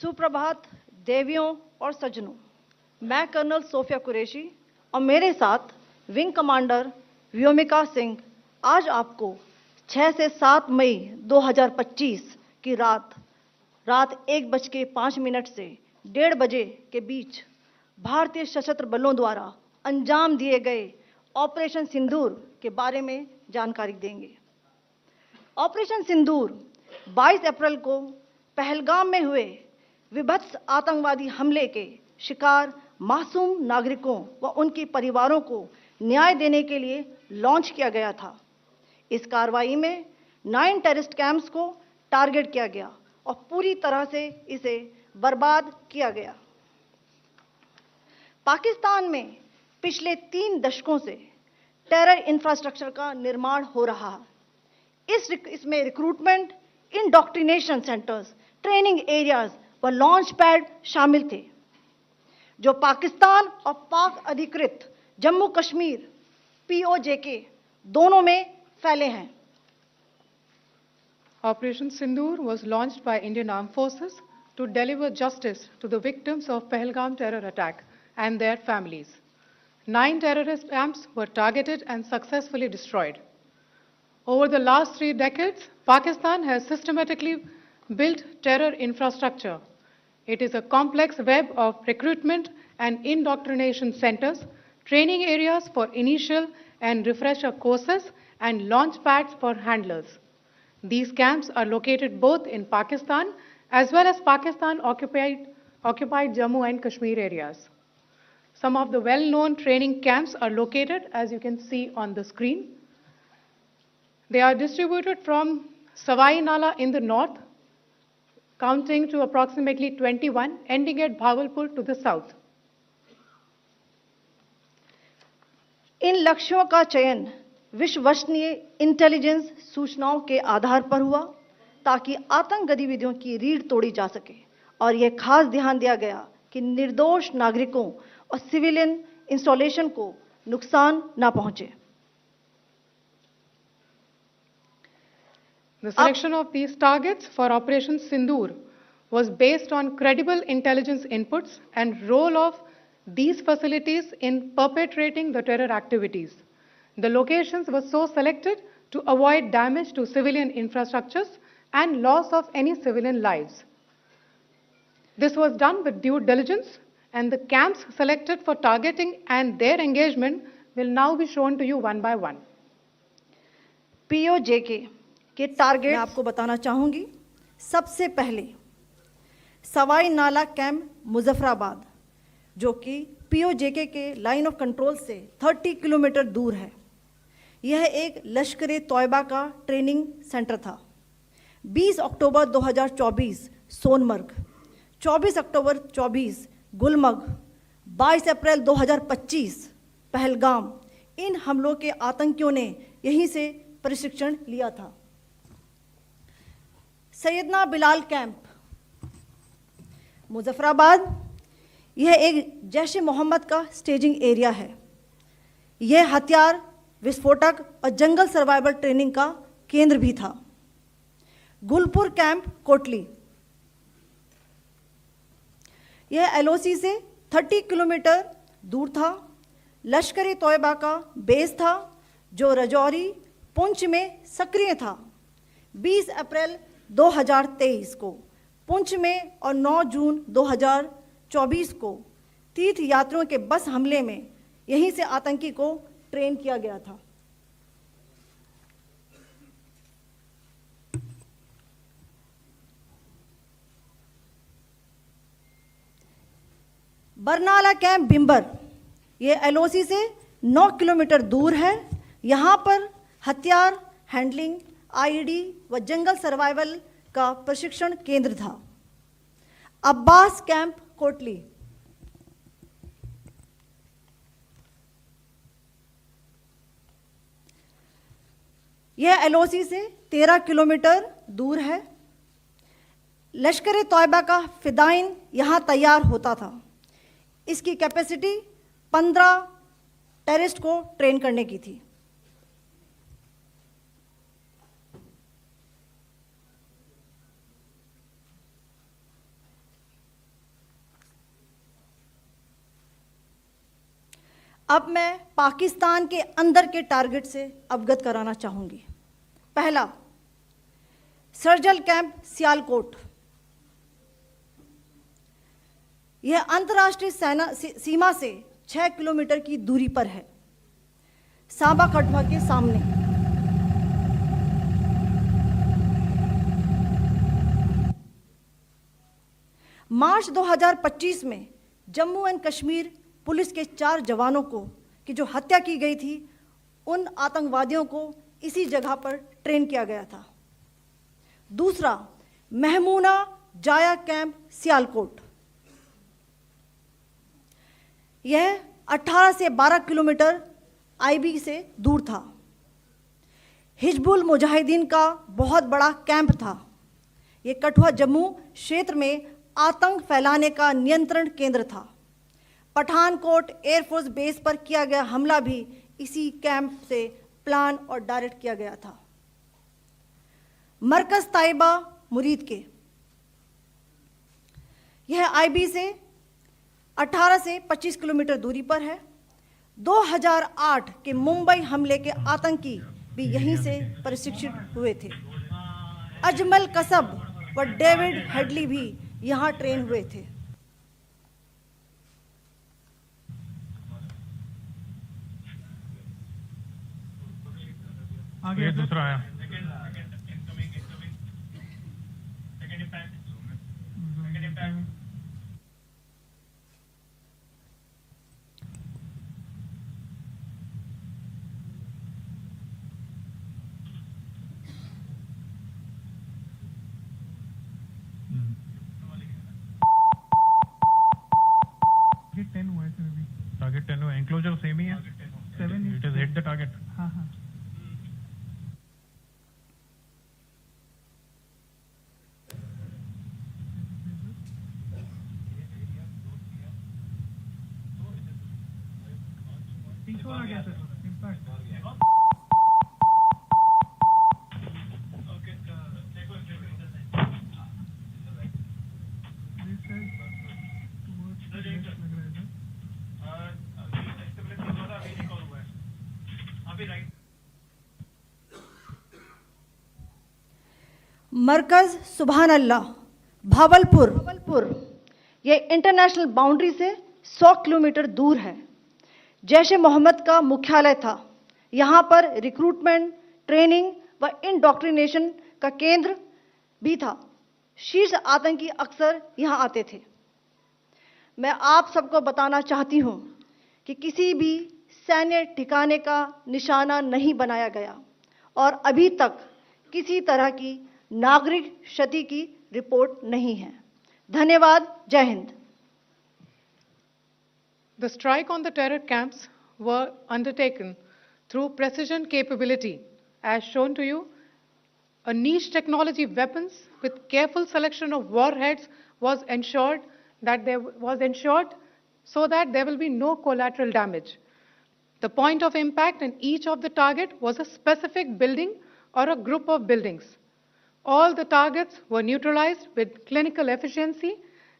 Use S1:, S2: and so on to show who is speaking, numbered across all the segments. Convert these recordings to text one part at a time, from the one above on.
S1: सुप्रभात देवियों और सज्जनों, मैं कर्नल सोफिया कुरैशी और मेरे साथ विंग कमांडर व्योमिका सिंह आज आपको 6 से 7 मई 2025 की रात 1:05 से 1:30 बजे के बीच भारतीय सशस्त्र बलों द्वारा अंजाम दिए गए ऑपरेशन सिंदूर के बारे में जानकारी देंगे। ऑपरेशन सिंदूर 22 अप्रैल को पहलगाम में हुए विभत्स आतंकवादी हमले के शिकार मासूम नागरिकों व उनके परिवारों को न्याय देने के लिए लॉन्च किया गया था। इस कार्रवाई में 9 टेररिस्ट कैंप्स को टारगेट किया गया और पूरी तरह से इसे बर्बाद किया गया। पाकिस्तान में पिछले 3 दशकों से टेरर इंफ्रास्ट्रक्चर का निर्माण हो रहा है। इसमें recruitment, indoctrination centres, training areas व लॉन्च पैड शामिल थे, जो पाकिस्तान और पाक अधिकृत जम्मू कश्मीर POJK दोनों में फैले हैं।
S2: Operation Sindoor was launched by Indian Armed Forces to deliver justice to the victims of Pahalgam terror attack and their families. 9 terrorist camps were targeted and successfully destroyed. Over the last 3 decades, Pakistan has systematically built terror infrastructure. It is a complex web of recruitment and indoctrination centers, training areas for initial and refresher courses, and launch pads for handlers. These camps are located both in Pakistan as well as Pakistan-occupied Jammu and Kashmir areas. Some of the well-known training camps are located, as you can see on the screen. They are distributed from Savai Nala in the north, counting to approximately 21, ending at Bhagalpur to the south.
S1: इन लक्ष्यों का चयन विश्वसनीय intelligence सूचनाओं के आधार पर हुआ ताकि आतंक गतिविधियों की रीढ़ तोड़ी जा सके, और यह खास ध्यान दिया गया कि निर्दोष नागरिकों और सिविलियन इंस्टॉलेशन को नुकसान न पहुंचे।
S2: The selection of these targets for Operation Sindoor was based on credible intelligence inputs and role of these facilities in perpetrating the terror activities. The locations were so selected to avoid damage to civilian infrastructures and loss of any civilian lives. This was done with due diligence, and the camps selected for targeting and their engagement will now be shown to you one by one.
S1: POJK के target मैं आपको बताना चाहूंगी। सबसे पहले सवाई नाला camp Muzaffarabad, जो कि POJK के लाइन ऑफ कंट्रोल से 30 किलोमीटर दूर है। यह एक लश्कर तौयबा का ट्रेनिंग सेंटर था। 20 अक्टूबर 2024 सोनमर्ग, 24 अक्टूबर 24 गुलमर्ग, 22 अप्रैल 2025 पहलगाम, इन हमलों के आतंकियों ने यहीं से प्रशिक्षण लिया था। सैयदना बिलाल कैंप मुजफ्फराबाद, यह एक जैश ए मोहम्मद का स्टेजिंग एरिया है। यह हथियार, विस्फोटक और जंगल सर्वाइवल ट्रेनिंग का केंद्र भी था। गुलपुर कैंप कोटली, यह LOC से 30 किलोमीटर दूर था। लश्कर तौयबा का बेस था, जो रजौरी, पुंछ में सक्रिय था। 20 अप्रैल 2023 को पुंछ में और 9 जून 2024 को तीर्थ यात्रियों के बस हमले में यहीं से आतंकी को ट्रेन किया गया था। बरनाला कैंप बिम्बर, ये LOC से 9 किलोमीटर दूर है। यहाँ पर हथियार, हैंडलिंग, IED व जंगल सर्वाइवल का प्रशिक्षण केंद्र था। अब्बास कैंप कोटली, यह LOC से 13 किलोमीटर दूर है। लश्कर तौयबा का फिदाइन यहाँ तैयार होता था। इसकी कैपेसिटी 15 टेररिस्ट को ट्रेन करने की थी। अब मैं पाकिस्तान के अंदर के टारगेट से अवगत कराना चाहूंगी। पहला, सर्जिकल कैंप सियालकोट। यह अंतर्राष्ट्रीय सीमा से 6 किलोमीटर की दूरी पर है, सांबा कठुआ के सामने। मार्च 2025 में जम्मू एंड कश्मीर पुलिस के 4 जवानों को की जो हत्या की गई थी, उन आतंकवादियों को इसी जगह पर ट्रेन किया गया था। दूसरा, महमूना जाया कैंप सियालकोट। यह 18 से 12 किलोमीटर आईबी से दूर था। हिजबुल मुजाहिदीन का बहुत बड़ा कैंप था। यह कठुआ जम्मू क्षेत्र में आतंक फैलाने का नियंत्रण केंद्र था। पठानकोट एयरफोर्स बेस पर किया गया हमला भी इसी कैंप से प्लान और डायरेक्ट किया गया था। मरकज ताइबा मुरीद के, यह आईबी से 18 से 25 किलोमीटर दूरी पर है। 2008 के मुंबई हमले के आतंकी भी यहीं से प्रशिक्षित हुए थे। अजमल कसब व डेविड हेडली भी यहां ट्रेन हुए थे।
S3: आगे दूसरा आया। टारगेट 10 हुआ, एंक्लोजर सेम ही है। 7 it is hit the target. हाँ हाँ। आ गया सर, इम्पैक्ट।
S1: मरकज सुभान अल्लाह भावलपुर, यह इंटरनेशनल बाउंड्री से 100 किलोमीटर दूर है। जैश ए मोहम्मद का मुख्यालय था। यहाँ पर रिक्रूटमेंट, ट्रेनिंग व इंडॉक्ट्रिनेशन का केंद्र भी था। शीर्ष आतंकी अक्सर यहाँ आते थे। मैं आप सबको बताना चाहती हूँ कि किसी भी सैन्य ठिकाने का निशाना नहीं बनाया गया और अभी तक किसी तरह की नागरिक क्षति की रिपोर्ट नहीं है। धन्यवाद। जय Hind.
S2: The strike on the terror camps were undertaken through precision capability, as shown to you. A niche technology weapons with careful selection of warheads was ensured so that there will be no collateral damage. The point of impact in each of the target was a specific building or a group of buildings. All the targets were neutralized with clinical efficiency,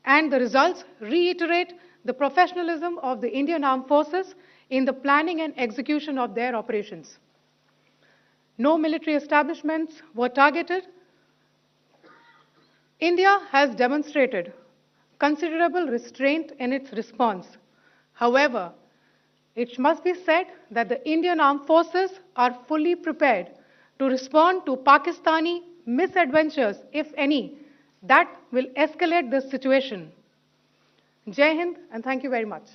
S2: and the results reiterate the professionalism of the Indian Armed Forces in the planning and execution of their operations. No military establishments were targeted. India has demonstrated considerable restraint in its response. However, it must be said that the Indian Armed Forces are fully prepared to respond to Pakistani misadventures, if any, that will escalate the situation. Jai Hind, and thank you very much.